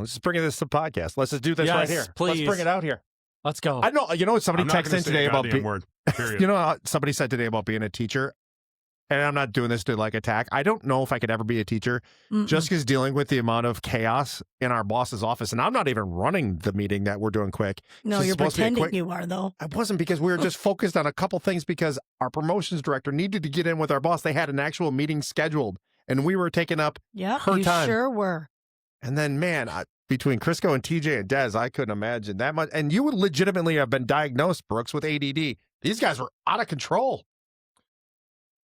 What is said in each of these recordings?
Let's just bring this to the podcast. Let's just do this right here. Please. Let's bring it out here. Let's go. I know. You know what somebody texted in today about being. Period. You know what somebody said today about being a teacher. And I'm not doing this to like attack. I don't know if I could ever be a teacher just because dealing with the amount of chaos in our boss's office. And I'm not even running the meeting that we're doing quick. No, you're pretending you are, though. I wasn't, because we were just focused on a couple things because our promotions director needed to get in with our boss. They had an actual meeting scheduled and we were taking up her time. You sure were. And then, man, between Crisco and TJ and Dez, I couldn't imagine that much. And you would legitimately have been diagnosed, Brooks, with ADD. These guys were out of control.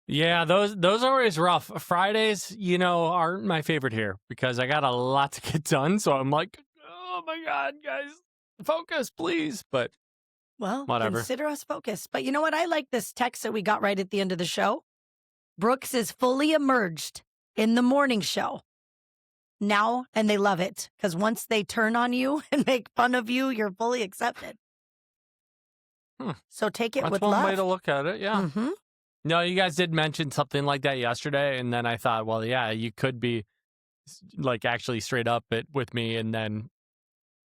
Yeah, those are always rough. Fridays, aren't my favorite here because I got a lot to get done. So I'm like, oh my God, guys, focus, please. But whatever. Consider us focused. But you know what? I like this text that we got right at the end of the show. Brooks is fully immersed in the morning show now, and they love it because once they turn on you and make fun of you, you're fully accepted. So take it with love. That's one way to look at it, yeah. Mm-hmm. No, you guys did mention something like that yesterday, and then I thought, well, yeah, you could be like actually straight up with me and then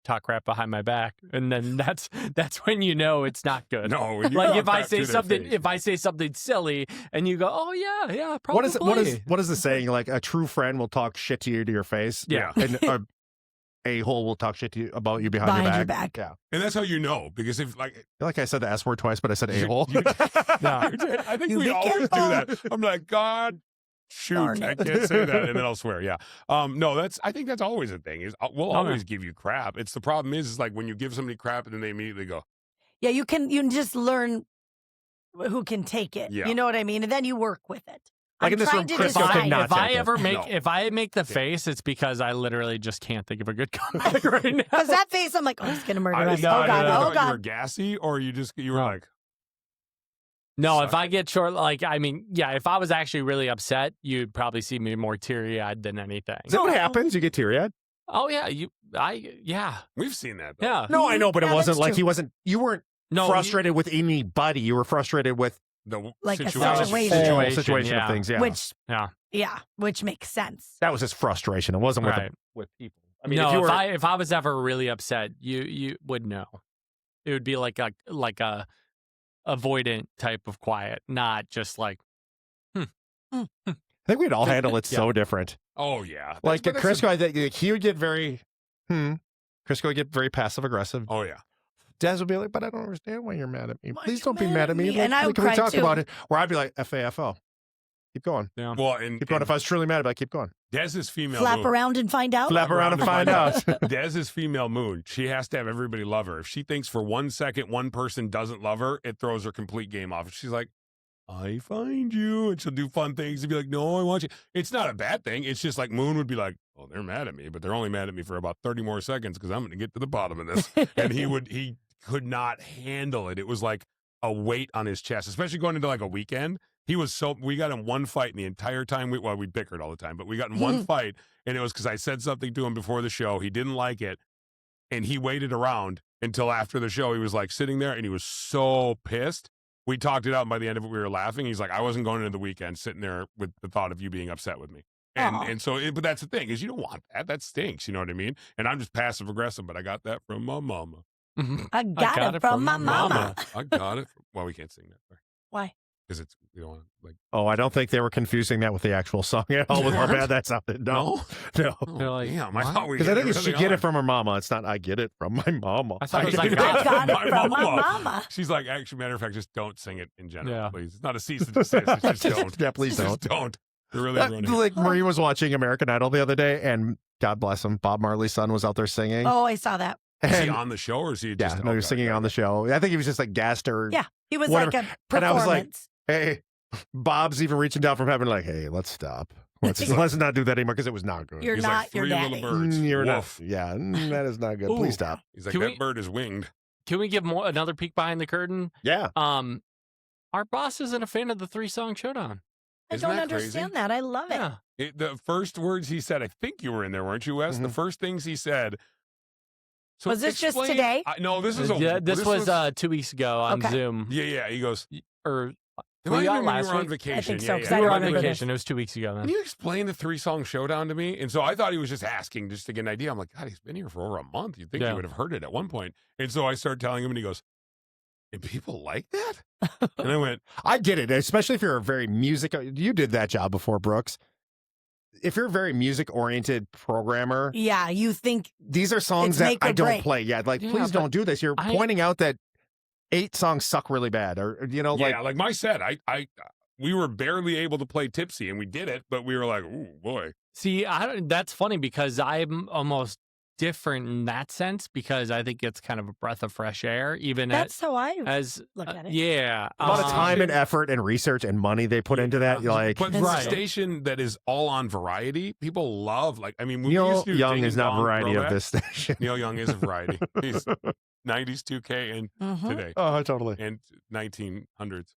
talk crap behind my back, and then that's when you know it's not good. No, like if I say something silly and you go, oh yeah, probably. What is the saying? Like a true friend will talk shit to your face. Yeah, and a-hole will talk shit to you about you behind your back. Yeah. And that's how you know, because if I said the S word twice, but I said a-hole. I think we always do that. I'm like, God, shoot, I can't say that, and then I'll swear. Yeah. No, I think that's always a thing. Is we'll always give you crap. It's the problem is like when you give somebody crap and then they immediately go. Yeah, you can just learn who can take it. Yeah. You know what I mean? And then you work with it. Like in this room, Crisco could not if I make the face, it's because I literally just can't think of a good comeback right now. Because that face, I'm like, oh, he's gonna murder us. Oh God. You were gassy, or you were like. No, if I get short, if I was actually really upset, you'd probably see me more teary-eyed than anything. Is that what happens? You get teary-eyed? Oh yeah, We've seen that, though. Yeah. No, I know, but it wasn't like you weren't frustrated with anybody. You were frustrated with the situation of things, yeah. Which makes sense. That was his frustration. It wasn't with people. I mean, if I was ever really upset, you would know. It would be like a avoidant type of quiet, not just like. I think we'd all handle it so different. Oh yeah, like Crisco, I think he would get very. Crisco would get very passive aggressive. Oh yeah. Dez would be like, but I don't understand why you're mad at me. Please don't be mad at me. Like, and I would can we talk too. about it? Or I'd be like, FAFO. Keep going. Yeah. Well, keep going. If I was truly mad, I'd be like, keep going. Dez's female Flap around and find out. Flap around and find out. Dez's female moon. She has to have everybody love her. If she thinks for 1 second one person doesn't love her, it throws her complete game off. She's like, I find you. And she'll do fun things and be like, no, I want you. It's not a bad thing. It's just like Moon would be like, oh, they're mad at me, but they're only mad at me for about 30 more seconds because I'm going to get to the bottom of this. And he could not handle it. It was like a weight on his chest, especially going into like a weekend. We got in one fight in the entire time. We bickered all the time, but we got in one fight, and it was because I said something to him before the show. He didn't like it, and he waited around until after the show. He was like sitting there, and he was so pissed. We talked it out, and by the end of it, we were laughing. He's like, I wasn't going into the weekend sitting there with the thought of you being upset with me. And so, but that's the thing, is you don't want that. That stinks, you know what I mean? And I'm just passive aggressive, but I got that from my mama. I got it from my mama. I got it. Well, we can't sing that. Sorry. Why? Because we don't want to, like. Oh, I don't think they were confusing that with the actual song at all with how bad that sounded. No. They're like, damn, I thought we. Because I think she get it from her mama. It's not I get it from my mama. I thought it was like, I got it from my mama. She's like, actually, matter of fact, just don't sing it in general, Yeah. please. It's not a cease and desist. It's just don't. Yeah, please don't. Just don't. They're really ruining it. Like Marie was watching American Idol the other day, and God bless him, Bob Marley's son was out there singing. Oh, I saw that. Is he on the show, or is he just? Yeah, no, he was singing on the show. I think he was just like guest or. Yeah, he was whatever. like a performance. And I was like, hey, Bob's even reaching down from heaven, like, hey, let's stop. Let's not do that anymore because it was not good. You're He's not like, your three daddy. little birds. You're Woof. not. Yeah, that is not good. Please stop. He's like, that bird is winged. Can we give another peek behind the curtain? Yeah. Our boss isn't a fan of the 3-song showdown. I don't understand that. I love it. Yeah. The first words he said, I think you were in there, weren't you, Wes? Mm-hmm. The first things he said. So was this just today? No, this is this was 2 weeks ago on Zoom. Yeah. He goes, or It Were might you have out been when last you were on week? vacation. I think so, Yeah, 'cause yeah. I We were don't on remember vacation. It was 2 weeks ago, Can man. you explain the 3-song showdown to me? And so I thought he was just asking just to get an idea. I'm like, God, he's been here for over a month. You'd think he Yeah. would have heard it at one point. And so I started telling him, and he goes, and people like that? And I went, I get it, especially if you're a very music. You did that job before, Brooks. If you're a very music-oriented programmer, Yeah, you think these are songs It's that make or I don't break. play. Yeah, like Yeah, please but don't do this. You're I- pointing out that 8 songs suck really bad, or you know, yeah, like my set, we were barely able to play Tipsy, and we did it, but we were like, ooh, boy. See, that's funny because I'm almost different in that sense because I think it's kind of a breath of fresh air, even that's how I as look at it. yeah, a lot of time and effort and research and money they put into that. You're like, But That's for a right. station that is all on variety, people love, like, I mean, we Neil used to do Young Ding is not Dong variety of throwback. this station. Neil Young is a variety. He's 90s 2K and Mhm. today. Oh, totally. And 1900s,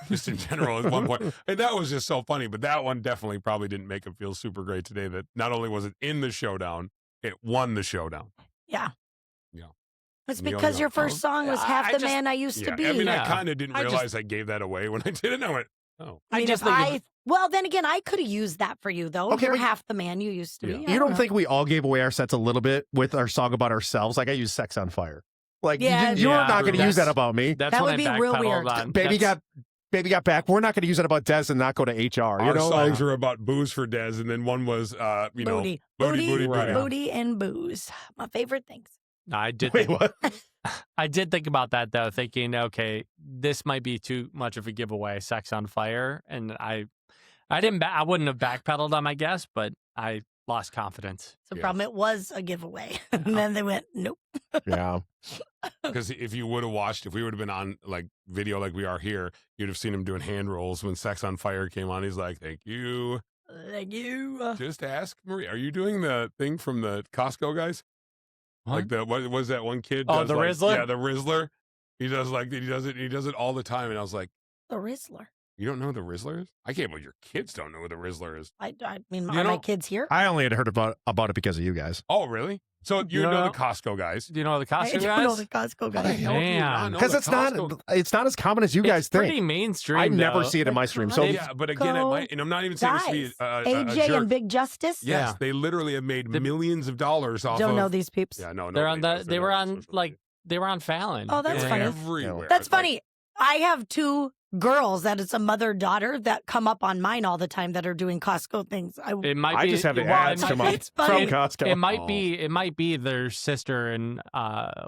just in general at one point. And that was just so funny. But that one definitely probably didn't make him feel super great today that not only was it in the showdown, it won the showdown. Yeah. Yeah. It's Neil because Young. your first song was Half I the just- Man I Used to Be. I mean, I Yeah. kind of didn't I just- realize I gave that away when I did it. And I went, oh. I mean, just if think well, then again, I could have used that for you, though. Okay, You're but- half the man you used to Yeah. be. I You don't know. think we all gave away our sets a little bit with our song about ourselves? Like I used "Sex on Fire." Like Yeah, you're yeah, not going to use that about me. That's That when would I be real backpedaled weird. on. Baby got back. We're not going to use it about Des and not go to HR. You Our know, songs like, are about booze for Des, and then one was, you know, Booty. booty, Booty, booty. booty, and booze. My favorite things. No, I did. wait, think, what? I did think about that though, thinking, okay, this might be too much of a giveaway. Sex on Fire, and I didn't. I wouldn't have backpedaled on my guess, but I lost confidence. So Yes. problem, it was a giveaway. And then they went, nope. Yeah. Because if you would have watched, if we would have been on like video like we are here, you'd have seen him doing hand rolls when Sex on Fire came on. He's like, thank you. Thank you. Just ask Marie, are you doing the thing from the Costco guys? Like what was that one kid? Oh, does, the like- Rizzler? Yeah, the Rizzler. He does it all the time. And I was like, The Rizzler. you don't know who the Rizzler is? I can't believe your kids don't know who the Rizzler is. I mean, You are my know- kids here? I only had heard about it because of you guys. Oh, really? So you No, know no. the Costco guys? Do you know the I costume don't know guys? the Costco How the guys. hell do you not Man. know Because the it's Costco- not as common as you It's guys pretty think. mainstream. I never though. see it in my stream. So Yeah, but again, and I'm not even saying this to be Guys. a AJ jerk. and Big Justice? Yes, Yeah. they literally have made The- millions of dollars off Don't of. know these peeps. Yeah, no, They're on nobody the. does. They They're were not on social like media. they were on Fallon. Oh, that's They're funny. everywhere. That's Like, funny. I have 2 girls that it's a mother-daughter that come up on mine all the time that are doing Costco things. It might I be. just have the well, ads it come might up It's from funny. Costco. It might Oh. be. It might be their sister and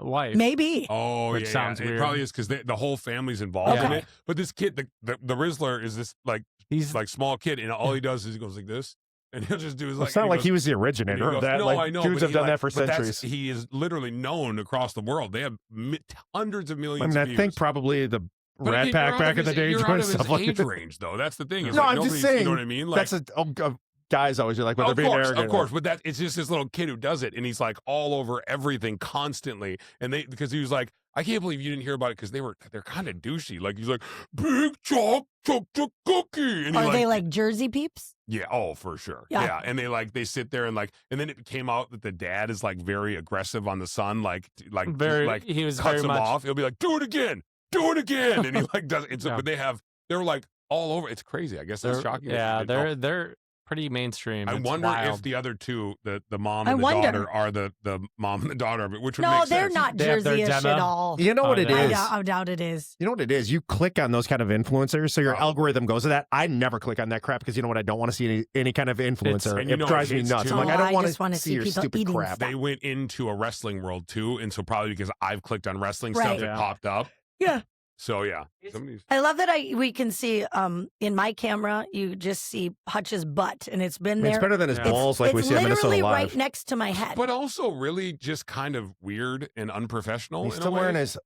wife. Maybe. Oh, Which yeah, sounds It weird. probably is because the whole family's involved in Okay. it. But this kid, the Rizzler, is this like He's small kid, and all he does is he goes like this, and he'll just do his like. It's not and like goes- he was the and he originator of goes, that. No, Like I know. dudes but have he, done like- that for but that's- centuries. He is literally known across the world. They have hundreds of I millions. mean, of I views. think probably the But Rat again, Pack you're out back of in the his- day you're doing out of his stuff like age that. range, though. That's the thing. Is No, like, I'm just nobody's- saying. You know what I mean? Like, That's guys always are like, well, they're of being course, arrogant. of course, but that it's just this little kid who does it, and he's like all over everything constantly. And because he was like, I can't believe you didn't hear about it because they're kind of douchey. Like he's like, big chocolate cookie, and he Are they like Jersey peeps? yeah, oh for sure, Yeah. yeah. And they sit there and and then it came out that the dad is like very aggressive on the son, like very. He was cuts very him much. off. He'll be like, do it again, and he like does it. So, Yeah. but they're like all over. It's crazy. I guess that's They're- shocking. Yeah, They don't- they're pretty mainstream. I It's wonder if wild. the other two, the mom I and the wonder. daughter, are the mom and the daughter of it, which would No, make they're sense. not They have their Jersey-ish demo? at all. You know what Oh, it yeah. is? I doubt it is. You know what it is? You click on those kind of influencers, so your Oh. algorithm goes to that. I never click on that crap because you know what? I don't want to see any kind of influencer. and you It know drives it me hits nuts. too. I'm like, Oh, I don't I want just wanna to see see your people stupid eating crap. stuff. They went into a wrestling world too, and so probably because I've clicked on wrestling stuff, Right. it Yeah. popped up. Yeah. So yeah, somebody's. I love that we can see in my camera, you just see Hutch's butt, and it's been It's there. better than his Yeah. balls, like we it's see on Minnesota literally Live. right next to my head. But also really just kind of weird and unprofessional. He's in still a way. wearing his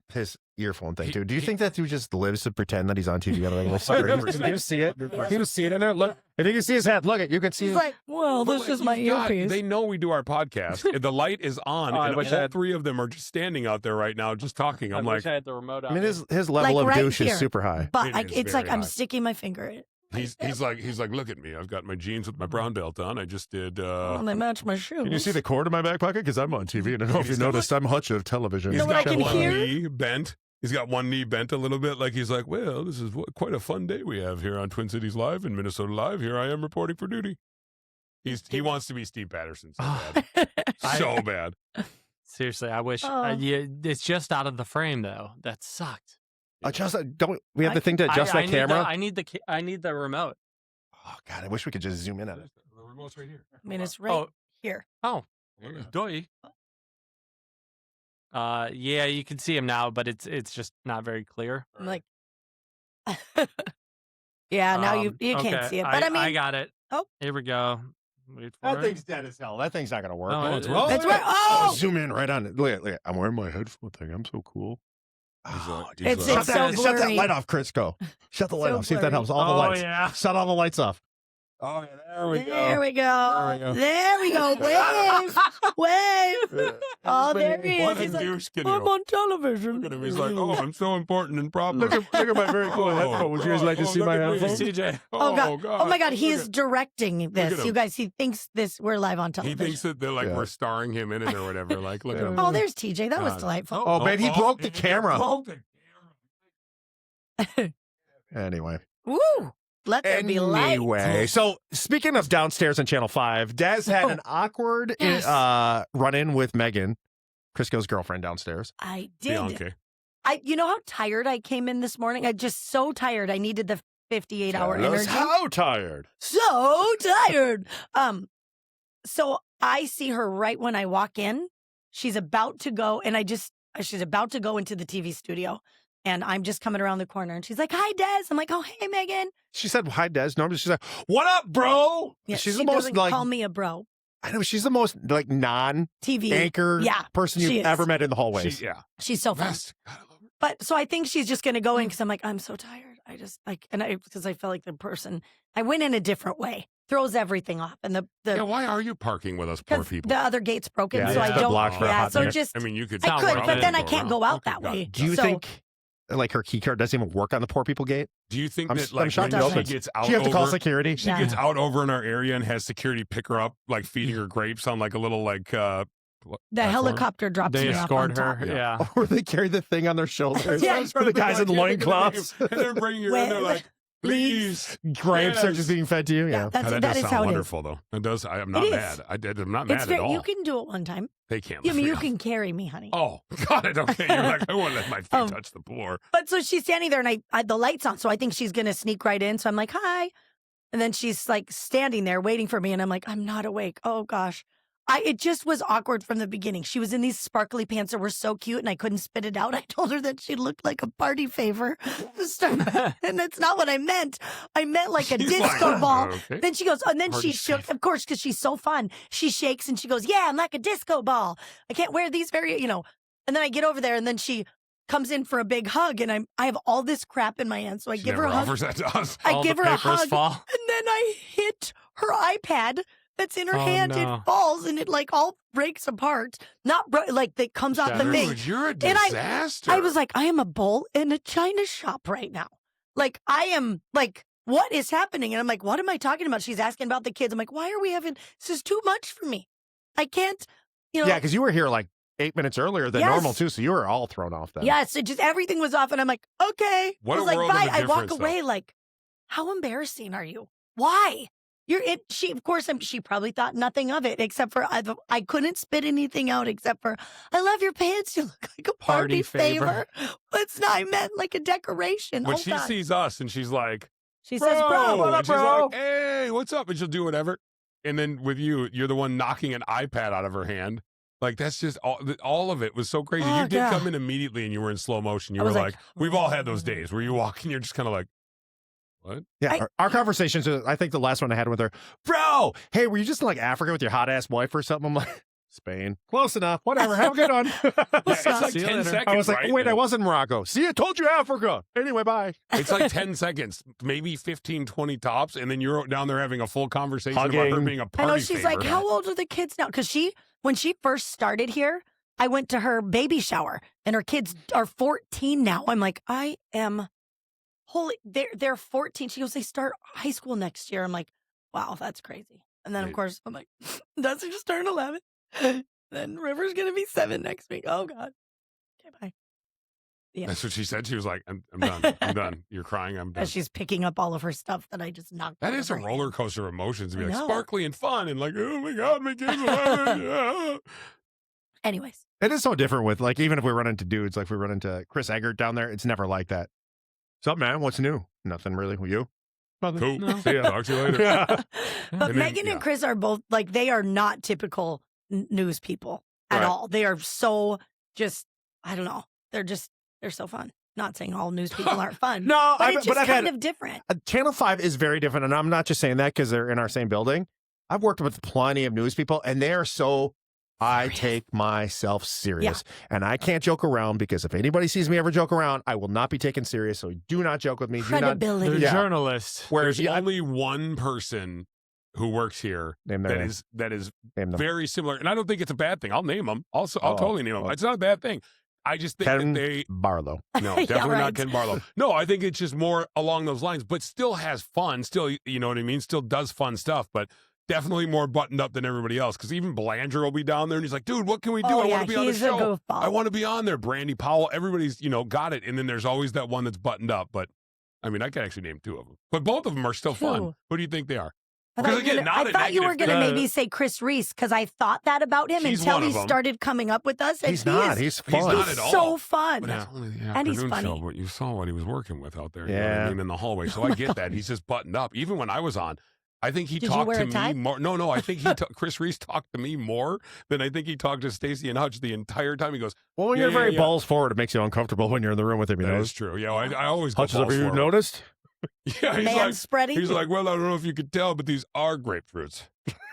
earphone thing He- too. Do you he- think that dude just lives to pretend that he's on TV on a regular basis? You see it? You see it in there? Look, if you can see his head, look it. You can see. He's It. like, well, But, this like, is my we've got- earpiece. They know we do our podcast. and the light is on, Oh, I and wish all I had- three of them are just standing out there right now, just talking. I'm I like, wish I had the remote. I mean, out his level Like of right douche here. is super high. But It like, is it's like very I'm high. sticking my finger in it. he's like, look at me. I've got my jeans with my brown belt on. I just did. Oh, they match my shoes. Can you see the cord in my back pocket? Because I'm on TV. I don't know if you He's got noticed. I'm Hutch of television. He's know what got I can one hear? knee bent. He's got one knee bent a little bit, like he's like, well, this is quite a fun day we have here on Twin Cities Live and Minnesota Live. Here I am reporting for duty. He wants to be Steve Patterson so bad. So bad. Seriously, I wish. Oh. It's just out of the frame, though. That sucked. Adjust. Don't we have the thing to adjust that camera? I need the remote. Oh God, I wish we could just zoom in on it. The remote's right here. I mean, it's right here. Oh, Yeah. doy. Yeah, you can see him now, but it's just not very clear. I'm like, yeah, now you can't okay, see it. But I mean, I got it. Oh. Here we go. Wait for That it. thing's dead as hell. That thing's not gonna work. No, it's That's right. Oh! Zoom in right on it. Look at. I'm wearing my headphone thing. I'm so cool. It's shut so that blurry. light off, Crisco. Shut the light So off. See if that blurry. helps. All the lights. Yeah. Shut all the lights off. Oh, yeah, there we go. There we go. There we go. Wave. Wave. Oh, there he What is. a He's like, douche can I'm on television. Look at him. He's like, oh, I'm so important and proper. Look at my very cool headphone. Would you guys like to see my headphone? CJ. Oh, God. Oh, my God. He Look is directing this. him. You guys, he thinks we're live on He television. thinks that they're like we're starring him in it or whatever. Like, look at him. Oh, there's TJ. That was God. delightful. Oh, man, he broke the camera. Broke the camera. Anyway. Woo. Let there be light. Anyway, so speaking of downstairs on Channel 5, Des had an awkward Yes. run-in with Megan, Crisco's girlfriend downstairs. I did. Bianca. You know how tired I came in this morning? I'm just so tired. I needed the 58-hour energy. So tired. So tired. So I see her right when I walk in. She's about to go, and she's about to go into the TV studio. And I'm just coming around the corner, and she's like, "Hi, Des." I'm like, "Oh, hey, Megan." She said, "Hi, Des." Normally she's like, "What up, bro?" Yeah, she's she the most doesn't like call me a bro. I know she's the most like TV non-anchor person she you've is. ever met in the hallways. She's so fun. Best. God, I love her. But so I think she's just going to go in because I'm like, I'm so tired. I just like, because I felt like the person, I went in a different way, throws everything off. And Yeah, why are you parking with us poor because people? the other gate's broken. Yeah, so it's I been don't, blocked for a hot so minute. just, I mean, you could. I could, but then I can't go out Okay, that got way. it. Do you So- think like her key card doesn't even work on the poor people gate? Do you think I'm that I'm like shocked when it she opens. gets out Do you have to call over, security? she Yeah. gets out over in our area and has security pick her up, like feeding her grapes on like a little like the platform? helicopter drops They me off on escort top. her. Yeah. Yeah. Or they carry the thing on their shoulders. Yeah. For the guys in loincloths. And they're bringing her in. They're like, please. Grapes are Yes. just being fed to you. Yeah. That's, God, that that does is sound how it is. wonderful, though. It does. I'm not It is. mad. I'm not mad It's at very, all. you can do it one time. They can't. I mean, you lift me can carry me, honey. up. Oh, got it. Okay. You're like, I won't let my feet touch the floor. But so she's standing there and I the light's on. So I think she's going to sneak right in. So I'm like, hi. And then she's like standing there waiting for me. And I'm like, I'm not awake. Oh gosh. It just was awkward from the beginning. She was in these sparkly pants that were so cute and I couldn't spit it out. I told her that she looked like a party favor. And that's not what I meant. I meant like a She's disco like, ball. okay. Then she goes, and then Party she shook, favor. of course, because she's so fun. She shakes and she goes, yeah, I'm like a disco ball. I can't wear these And then I get over there and then she comes in for a big hug and I have all this crap in my hand. So I She give her never a hug. offers that to us. I All give the her a papers hug fall. and then I hit her iPad that's in her Oh, hand. no. It falls and it like all breaks apart. Not like that comes out the Shattered. thing. Dude, you're a And disaster. I was like, I am a bull in a china shop right now. Like I am like, what is happening? And I'm like, what am I talking about? She's asking about the kids. I'm like, why are we having, this is too much for me. I can't, Yeah, because you were here like 8 minutes earlier than Yes. normal too, so you were all thrown off then. Yes, it just everything was off, and I'm like, okay. What I a was like, world of bye. a I walk difference, away like, how embarrassing are you? Why? She, of course, she probably thought nothing of it except for I couldn't spit anything out except for I love your pants. You look like a party Party favor. favor. It's not. I meant like a decoration. When Oh, she God. sees us and she's like, She says, bro, what and up, she's bro? like, hey, what's up? And she'll do whatever. And then with you, you're the one knocking an iPad out of her hand. Like, that's just all of it was so crazy. Oh, You did God. come in immediately and you were in slow motion. You I were was like, like, we've all had those days where you walk and you're just kind of like, what? Yeah, our conversations, I think the last one I had with her, bro, hey, were you just in like Africa with your hot ass wife or something? I'm like, Spain. Close enough. Whatever. Have a good one. Yeah, it's like See you 10 later. seconds. I was like, right? wait, I was in Morocco. See, I told you Africa. Anyway, bye. It's like 10 seconds, maybe 15, 20 tops. And then you're down there having a full conversation about her Hugging. being a I party know she's favor. like, how old are the kids now? Because when she first started here, I went to her baby shower and her kids are 14 now. I'm like, I am holy. They're 14. She goes, they start high school next year. I'm like, wow, that's crazy. And then of Right. course I'm like, Dusty just turned 11. Then River's gonna be 7 next week. Oh God. Okay, bye. Yeah. That's what she said. She was like, I'm done. I'm done. You're crying. I'm done. As she's picking up all of her stuff that I just knocked That out is of a her roller hand. coaster of emotions to be I like know. sparkly and fun and like, oh my God, my kids are laughing. Anyways. It is so different with, like, even if we run into dudes, like we run into Chris Eggert down there, it's never like that. What's up, man? What's new? Nothing really. With you? Nothing. Cool. No. See ya. Talk to you later. But And then, Megan and Chris are both, like, they are not typical news people at Right. all. They are so just, I don't know. They're so fun. Not saying all news people aren't fun. No, but it's just I've kind had of different. Channel 5 is very different, and I'm not just saying that because they're in our same building. I've worked with plenty of news people, and they are so. I take myself serious, and I can't joke around because if anybody sees me ever joke around, I will not be taken serious. So do not joke with me. Credibility. They're Yeah. journalists. There's Whereas only one person who works here Name their name. that is Name them. very similar, and I don't think it's a bad thing. I'll name them. I'll Oh, totally name them. oh. It's not a bad thing. I just think Ken that they Barlow. no, Yeah, definitely right. not Ken Barlow. No, I think it's just more along those lines, but still has fun. Still, you know what I mean? Still does fun stuff, but definitely more buttoned up than everybody else. Because even Belanger will be down there, and he's like, "Dude, what can we do? Oh, I yeah, want to be on the he's a show. goofball. I want to be on there." Brandy Powell, everybody's got it, and then there's always that one that's buttoned up. But I mean, I can actually name two of them, but both of them are still fun. Who? Who do you think they are? I Because thought, again, not a you were negative going to thing. maybe say Chris Reese because I thought that about him He's until one he of 'em. started coming up with us. And He's not. He's fun. He's not at all. so fun. But it's only the And he's afternoon funny. show, but you saw what he was working with out there. You know what Yeah. I mean, in the hallway. So I get that. He's just buttoned up. Even when I was on, I think he Did you talked wear to a tie? me more. No, I think Chris Reese talked to me more than I think he talked to Stacey and Hutch the entire time. He goes, Well, when Yeah, you're yeah, very yeah. balls forward, it makes you uncomfortable when you're in the room with him. You "That know, is true." Yeah, I always go Hutch, balls have you forward. noticed? Yeah, Man spreading. he's like, well, I don't know if you could tell, but these are grapefruits.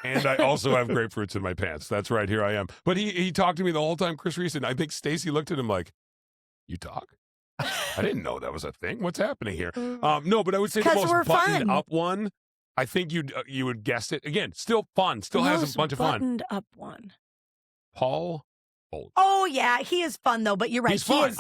And I also have grapefruits in my pants. That's right, here I am. But he talked to me the whole time, Chris Reese, and I think Stacey looked at him like, "You talk? I didn't know that was a thing. What's happening here?" No, but I would say the 'Cause we're most buttoned fun. up one, I think you would guess it. Again, still fun, still has a Most bunch of fun. buttoned up one. Paul Holt. Oh, yeah. He is fun, though. But you're right. He's He fun. is.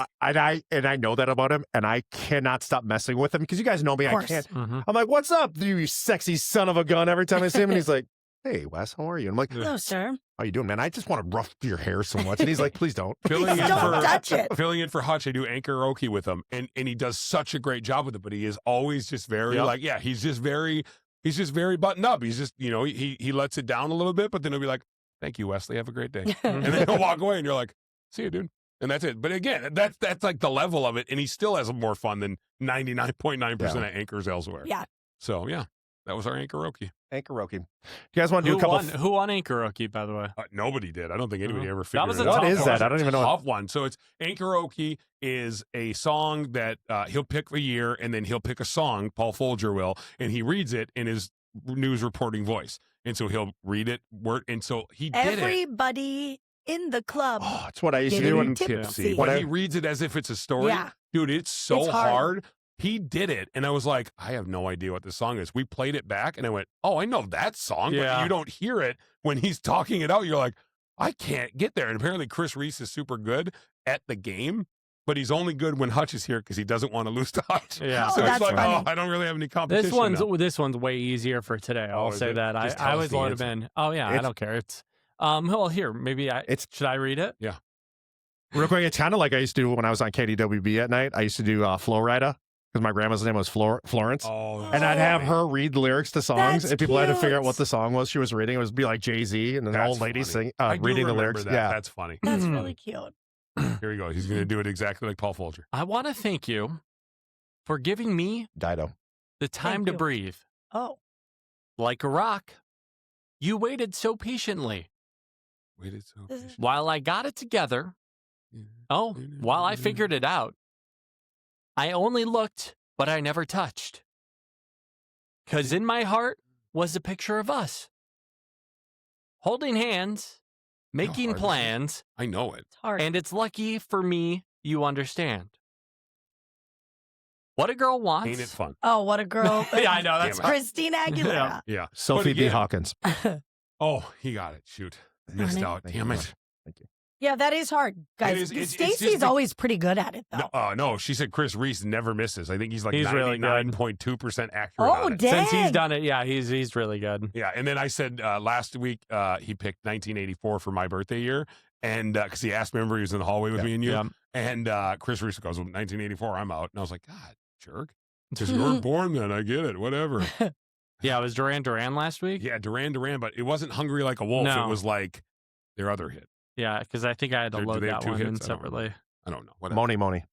And I know that about him, and I cannot stop messing with him because you guys know me. Of I course. can't. Mhm. I'm like, "What's up, you sexy son of a gun?" Every time I see him, and he's like, "Hey, Wes, how are you?" I'm like, Hello, sir. "How you doing, man? I just want to rough your hair so much." And he's like, "Please don't." Filling in Don't for touch it. filling in for Hutch, I do karaoke with him, and he does such a great job with it. But he is always just very Yep. he's just very buttoned up. He's just he lets it down a little bit, but then he'll be like, "Thank you, Wesley. Have a great day," and then he'll walk away, and you're like, "See you, dude." And that's it. But again, that's like the level of it, and he still has more fun than 99.9% of anchors elsewhere. Yeah. So yeah, that was our karaoke. Karaoke. You guys want to do a couple? Who won karaoke, by the way? Nobody did. I don't think anybody ever That figured was it a out. What tough is one. that? I don't even know. Tough one. So it's karaoke is a song that he'll pick a year, and then he'll pick a song. Paul Folger will, and he reads it in his news reporting voice, and so he'll read it word. And so he did it. Everybody in the club. Oh, it's what I used to Getting do. When, tipsy. But he reads it as if it's a story. Yeah. Dude, it's so It's hard. hard. He did it, and I was like, I have no idea what this song is. We played it back, and I went, "Oh, I know that song," but Yeah. you don't hear it when he's talking it out. You're like, I can't get there. And apparently, Chris Reese is super good at the game, but he's only good when Hutch is here because he doesn't want to lose to Hutch. Yeah. So Oh, it's that's like, funny. I don't really have any competition. This one's way easier for today. I'll is say it? that. Just I tell us always the would have answer. been. Oh yeah, I It's- don't care. It's well here maybe should I read it? real quick, it's kind of like I used to do when I was on KDWB at night. I used to do Flo Rida because my grandma's name was Florence. Oh, And I'd have her read the lyrics to songs, That's and people had to figure out cute. what the song was she was reading. It would be like Jay-Z, and then the That's old lady funny. sing, I do reading the remember lyrics. that. Yeah. That's funny. That's really cute. Here we go. He's going to do it exactly like Paul Folger. I want to thank you for giving me Dido. the time Thank to you. breathe. Oh. Like a rock, you waited so patiently Waited so This is- patient. while I got it together. Yeah. Oh, while I figured it out. I only looked, but I never touched. 'Cause in my heart was a picture of us. Holding hands, making hard this is. plans, I know it. It's hard. and it's lucky for me you understand. What a girl wants. Ain't it fun? Oh, what a girl. Yeah, I know. That's Damn it. Christina Aguilera. Yeah. Sophie But B. again- Hawkins. Oh, he got it. Shoot. Missed Darn it. out. Thank Damn you. it. Yeah, that is hard, guys. is. It's Stacey's just the- always pretty good at it, though. No, she said Chris Reese never misses. I think he's like He's really good. 99.2% accurate Oh, on it. dang. Since he's done it, yeah, he's really good. Yeah, and then I said last week he picked 1984 for my birthday year, and because he asked me, remember he was in the hallway with Yeah. me and you, Yeah. And Chris Russo goes, 1984, I'm out. And I was like, God, jerk. Because you weren't born then. I get it. Whatever. Yeah, it was Duran Duran last week. Yeah, Duran Duran, but it wasn't Hungry Like a Wolf. No. It was like their other hit. Yeah, because I think I had to Do load they have that two one in hits? separately. I don't know. Whatever. Moni.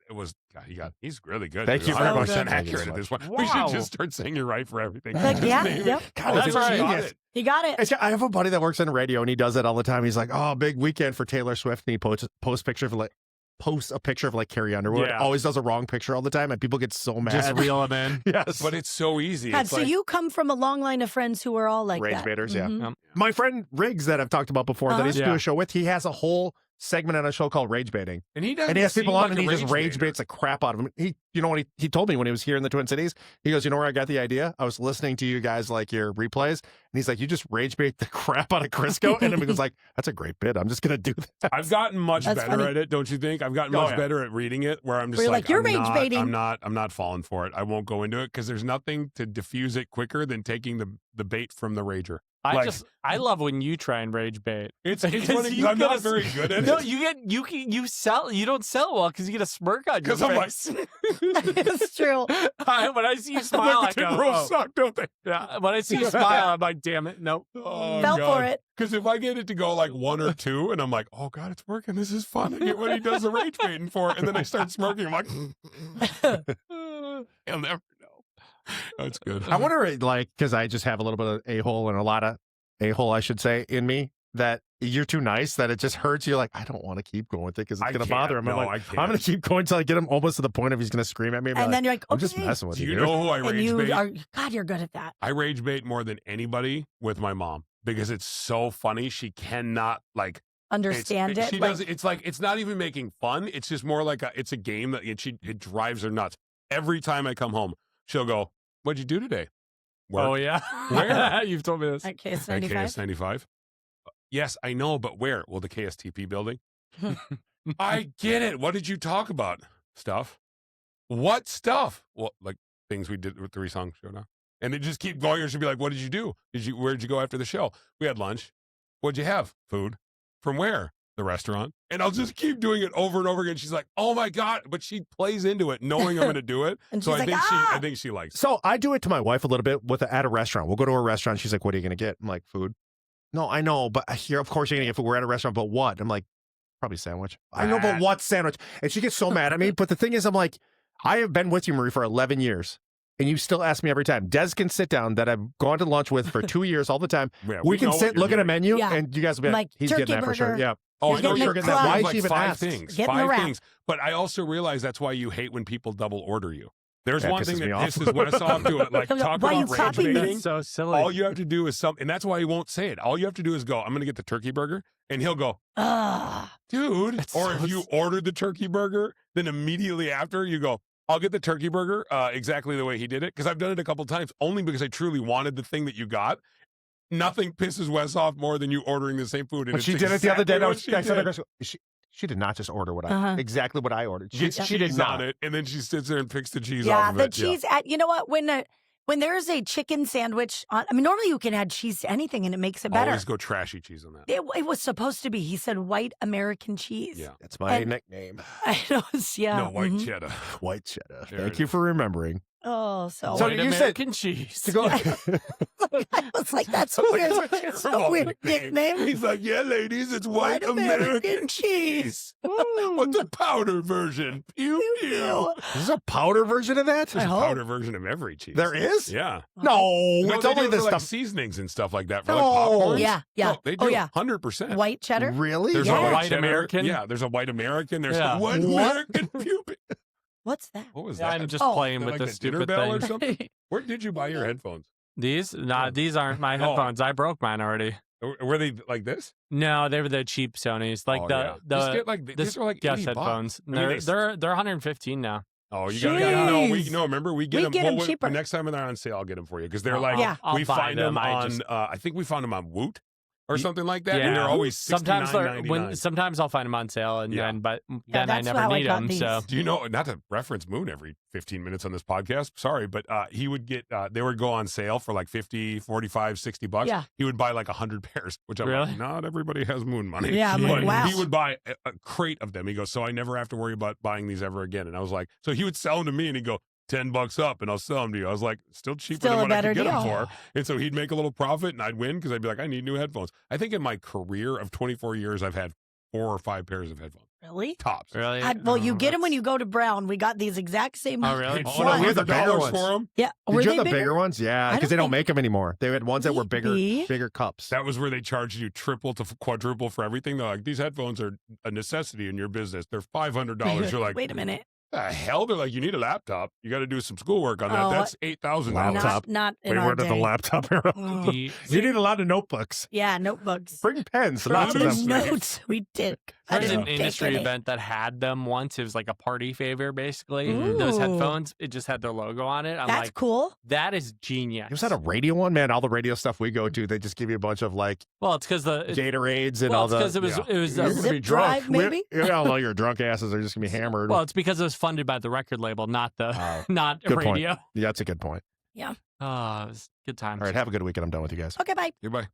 It was, God, he's really good. Thank dude. you very much. 100% Thank you accurate so at this much. point. We should Wow. just start saying you're right for everything. Like, Just yeah, name yep. it. God, That's it's right. genius. You got it. I have a buddy that works in radio and he does it all the time. He's like, "Oh, big weekend for Taylor Swift," and he posts a picture of like Carrie Underwood. Yeah. Always does a wrong picture all the time, and people get so mad. Just reel them in. Yes, But it's so easy. God, It's so like, you come from a long line of friends who are all like Rage that. baiters, yeah. Mhm. My friend Riggs that I've talked about before that I used to do Yeah. a show with, he has a whole segment on a show called Rage Baiting. and he doesn't And he has seem people on like and a he just rage baiter. baits the crap out of them. You know what he told me when he was here in the Twin Cities? He goes, "You know where I got the idea? I was listening to you guys like your replays." And he's like, "You just rage bait the crap out of Crisco." And he was like, "That's a great bit. I'm just gonna do that." I've gotten much That's better funny. at it, don't you think? I've gotten Oh, much yeah. better at reading it where I'm just Where you're like, like, "You're I'm rage not, baiting." I'm not falling for it. I won't go into it because there's nothing to diffuse it quicker than taking the bait from the rager. I love when you try and rage bait. It's Because funny 'cause you I'm get not a- very good at No, it. you don't sell well because you get a smirk on your 'Cause I'm like- face. It's true. When I see you smile, I Like, the go, rolls oh. suck, don't they? Yeah. When I see you smile, I'm like, damn it, nope. Oh, Fell for it. Because if I get it to go like 1 or 2, and I'm like, oh God, it's working. This is fun. I get what he does the rage baiting for, and then I start smirking. I'm like, he'll never know. That's good. I wonder, like, because I just have a little bit of a-hole and a lot of a-hole, I should say, in me, that you're too nice, that it just hurts you. Like, I don't want to keep going with it because it's I going to can't. bother him. No, I'm I like, can't. I'm going to keep going until I get him almost to the point of he's going to scream at me. And then you're like, I'm just okay. messing with Do you. you dude. know who I And rage you bait? are, God, you're good at that. I rage bait more than anybody with my mom because it's so funny. She cannot like Understand it. She like, does. It's like it's not even making fun. It's just more like it's a game that it drives her nuts. Every time I come home, she'll go, "What'd you do today?" Work. Oh, yeah. Where? You've told me this. at KS At 95. KS95. Yes, I know, but where? Well, the KSTP building. I get it. What did you talk about? Stuff. What stuff? Well, like things we did with the Three-Song Showdown. And they just keep going. Or she'll be like, "What did you do? Where'd you go after the show? We had lunch. What'd you have? Food. From where? The restaurant." And I'll just keep doing it over and over again. She's like, "Oh my God." But she plays into it knowing I'm going to do it. And So she's I like, think "Ah!" I think she likes it. So I do it to my wife a little bit at a restaurant. We'll go to a restaurant. She's like, "What are you going to get?" I'm like, "Food." "No, I know, but here, of course you're going to get food. We're at a restaurant, but what?" I'm like, "Probably sandwich." "I know, but what sandwich?" And she gets so mad at me. But the thing is, I'm like, I have been with you, Marie, for 11 years. And you still ask me every time. Des can sit down that I've gone to lunch with for 2 years all the time. Yeah, we can know what sit, you're look at a getting. menu, Yeah. and you guys will be Like, he's turkey getting that for sure. burger. Yeah. Oh, He's I know getting you're the getting that. club. Why Why she like even 5 asked? things. Getting the 5 wrap. things. But I also realize that's why you hate when people double order you. There's That one thing pisses that me off. pisses Wes off to it. Like Why talk are you about rage copying baiting. That's so silly. All you have to do is and that's why he won't say it. All you have to do is go, "I'm going to get the turkey burger." And he'll go, Ah, "Dude." That's Or so if you ordered the turkey burger, then immediately after you go, "I'll get the turkey burger exactly the way he did it." Because I've done it a couple times only because I truly wanted the thing that you got. Nothing pisses Wes off more than you ordering the same food. And But it's she did it the other day. exactly I what was she I said to did. her, she did not just order what Uh-huh. exactly what I ordered. She Gets did cheese not. on it, and then she sits there and picks the cheese yeah, off of the it. cheese. You know what? When there's a chicken sandwich on, I mean, normally you can add cheese to anything and it makes it better. Always go trashy cheese on that. It was supposed to be. He said white American cheese. Yeah. That's my And- nickname. I know. Yeah. No, white mhm. cheddar. White cheddar. There Thank it you is. for remembering. Oh, so, So White you said- American cheese. To go. I was like, that's a weird, that's a weird nickname. He's like, "Yeah, ladies, it's white, White American cheese. What's the powder version? Pew, pew. Ew. There's a powder version of that? There's a hope. powder version of every cheese. There is? Yeah. No, No, it's they only do it the for, like, stuff. seasonings and stuff like that for No. like popcorn. Yeah, yeah. No, they do. Oh, yeah. 100%. White cheddar. Really? There's Yeah. a white White cheddar. American? Yeah, there's a white American. There's Yeah. a white What? American pew. What's that? What was Yeah, that? I'm just Oh. playing Is that with like this the dinner stupid bell or thing. something? Where did you buy your headphones? These? Nah, these aren't my No. headphones. I broke mine already. Were they like this? No, they were the cheap Sonys. Like Oh, the yeah. Just the get like these are like Guess 80 bucks. headphones. I mean, They're 115 now. Oh, you got no. Jeez. Remember we get We them. get 'em well, cheaper. Next time they're on sale, I'll get them for you because they're I'll- like Yeah. I'll we buy find them I on. just- I think we found them on Woot. or something like that, Yeah. and they're always sometimes $69.99. sometimes I'll find them on sale, and Yeah. then I that's never how I need got them. these. So Do you know, not to reference Moon every 15 minutes on this podcast, sorry, but he would get, they would go on sale for like 50, 45, 60 bucks. Yeah. He would buy like 100 pairs, which I'm Really? like, not everybody has Moon money. Yeah, I'm but like, wow. he would buy a crate of them. He goes, so I never have to worry about buying these ever again. And I was like, so he would sell them to me and he'd go, $10 up and I'll sell them to you. I was like, still cheaper Still than a what I better could get them deal. for. And so he'd make a little profit and I'd win because I'd be like, I need new headphones. I think in my career of 24 years, I've had 4 or 5 pairs of headphones. Really? Tops. really, Well, you get them when you go to Brown. We got these exact same. Oh, really? Oh, no, we had the bigger $100 ones. for them. Yeah. Did Were you they have the bigger? bigger ones? Yeah, I because they don't don't make them anymore. They had ones that were Maybe. bigger cups. That was where they charged you triple to quadruple for everything. They're like, these headphones are a necessity in your business. They're $500. You're like, Wait a minute. the hell? They're like, you need a laptop. You got to do some schoolwork on that. Oh, That's $8,000. Laptop. Not in Wait, our where did the day. laptop era? Oh. The- You need a lot of notebooks. Yeah, notebooks. Bring pens. Sure, Lots of lots them. of Notes. We did. I There's didn't an take industry any. event that had them once. It was like a party favor, basically. Ooh. Those headphones, it just had their logo on it. I'm That's like, cool. that is genius. Was that a radio one? Man, all the radio stuff we go to, they just give you a bunch of like Well, it's because Gatorades and well, all it's the. because it was yeah. it was You're gonna be Zip drunk. drive, maybe? All your drunk asses are just gonna be hammered. well, it's because it was funded by the record label, not the Oh, not good point. radio. Yeah, that's a good point. Oh, it was a good time. All right, have a good weekend. I'm done with you guys. Okay, bye. Goodbye.